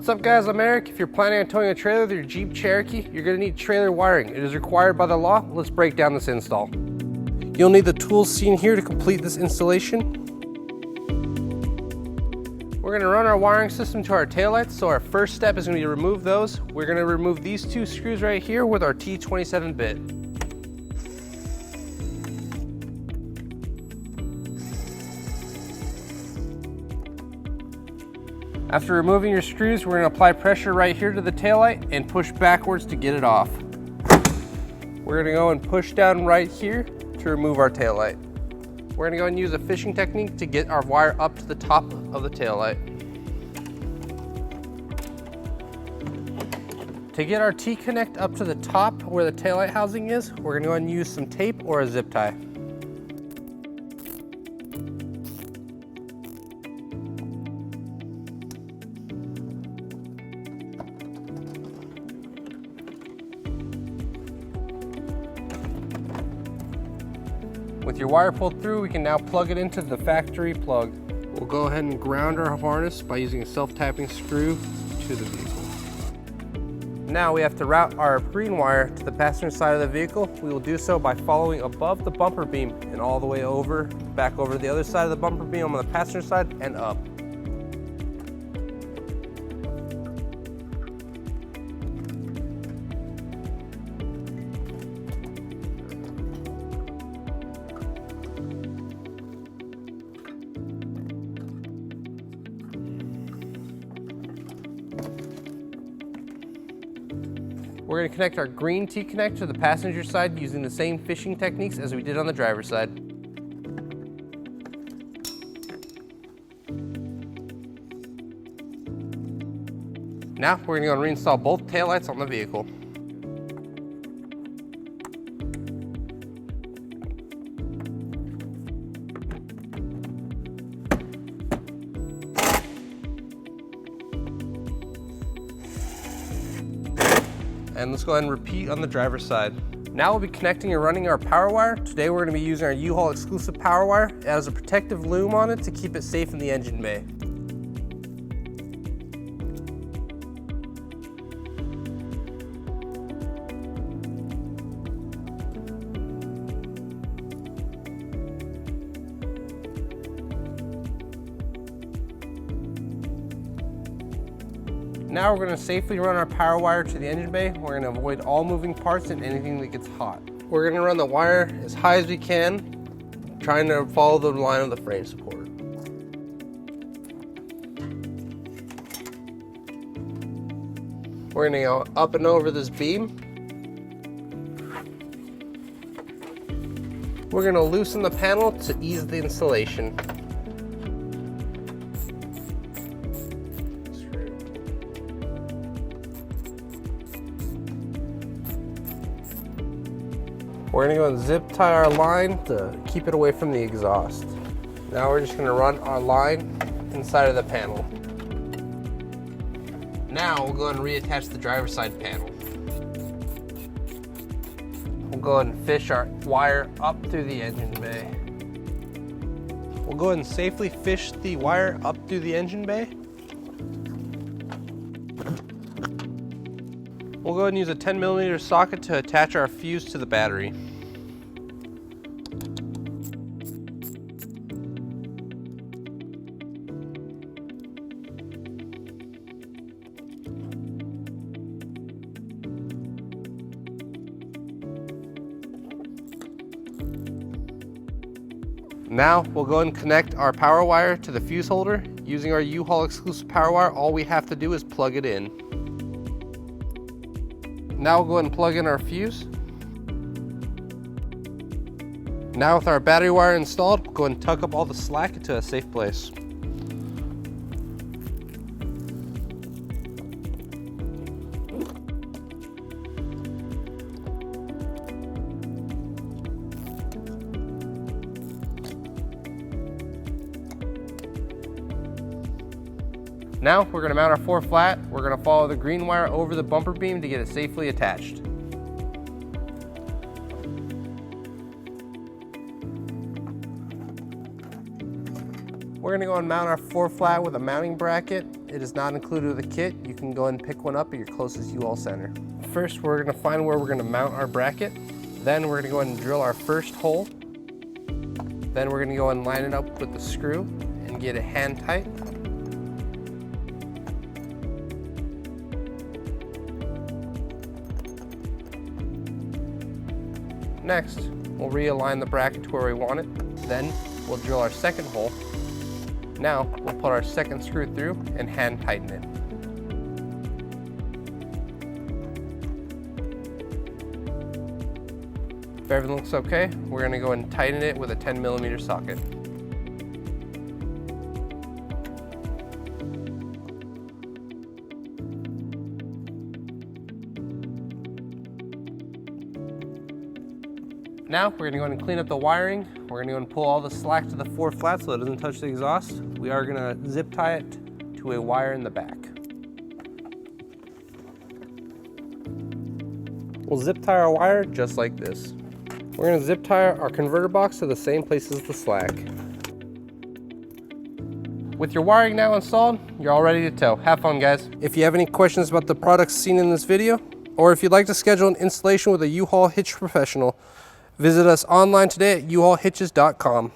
What's up guys, I'm Eric. If you're planning on towing a trailer with your Jeep Cherokee, you're going to need trailer wiring. It is required by the law. Let's break down this install. You'll need the tools seen here to complete this installation. We're going to run our wiring system to our taillights, so our first step is going to be to remove those. We're going to remove these two screws right here with our T27 bit. After removing your screws, we're going to apply pressure right here to the taillight and push backwards to get it off. We're going to go and push down right here to remove our taillight. We're going to go and use a fishing technique to get our wire up to the top of the taillight. To get our T-connect up to the top where the taillight housing is, we're going to go and use some tape or a zip tie. With your wire pulled through, we can now plug it into the factory plug. We'll go ahead and ground our harness by using a self-tapping screw to the vehicle. Now we have to route our green wire to the passenger side of the vehicle. We will do so by following above the bumper beam and all the way over, back over to the other side of the bumper beam on the passenger side and up. We're going to connect our green T-connect to the passenger side using the same fishing techniques as we did on the driver's side. Now we're going to go and reinstall both taillights on the vehicle. And let's go ahead and repeat on the driver's side. Now we'll be connecting and running our power wire. Today we're going to be using our U-Haul exclusive power wire. It has a protective loom on it to keep it safe in the engine bay. Now we're going to safely run our power wire to the engine bay. We're going to avoid all moving parts and anything that gets hot. We're going to run the wire as high as we can, trying to follow the line of the frame support. We're going to go up and over this beam. We're going to loosen the panel to ease the installation. We're going to go and zip tie our line to keep it away from the exhaust. Now we're just going to run our line inside of the panel. Now we'll go ahead and reattach the driver's side panel. We'll go ahead and fish our wire up through the engine bay. We'll go ahead and safely fish the wire up through the engine bay. We'll go ahead and use a 10mm socket to attach our fuse to the battery. Now we'll go and connect our power wire to the fuse holder. Using our U-Haul exclusive power wire, all we have to do is plug it in. Now we'll go ahead and plug in our fuse. Now with our battery wire installed, we'll go ahead and tuck up all the slack into a safe place. Now we're going to mount our 4 flat. We're going to follow the green wire over the bumper beam to get it safely attached. We're going to go and mount our 4 flat with a mounting bracket. It is not included with the kit. You can go and pick one up at your closest U-Haul center. First, we're gonna find where we're gonna mount our bracket. Then we're gonna go and drill our first hole. Then we're gonna go and line it up with the screw and get it hand tight. Next, we'll realign the bracket to where we want it. Then we'll drill our second hole. Now we'll put our second screw through and hand tighten it. If everything looks okay, we're gonna go and tighten it with a 10mm socket. Now we're gonna go and clean up the wiring. We're gonna go and pull all the slack to the 4 flats so it doesn't touch the exhaust. We are gonna zip tie it to a wire in the back. We'll zip tie our wire just like this. We're gonna zip tie our converter box to the same place as the slack. With your wiring now installed, you're all ready to tow. Have fun, guys. If you have any questions about the products seen in this video, or if you'd like to schedule an installation with a U-Haul hitch professional, visit us online today at uhaulhitches.com.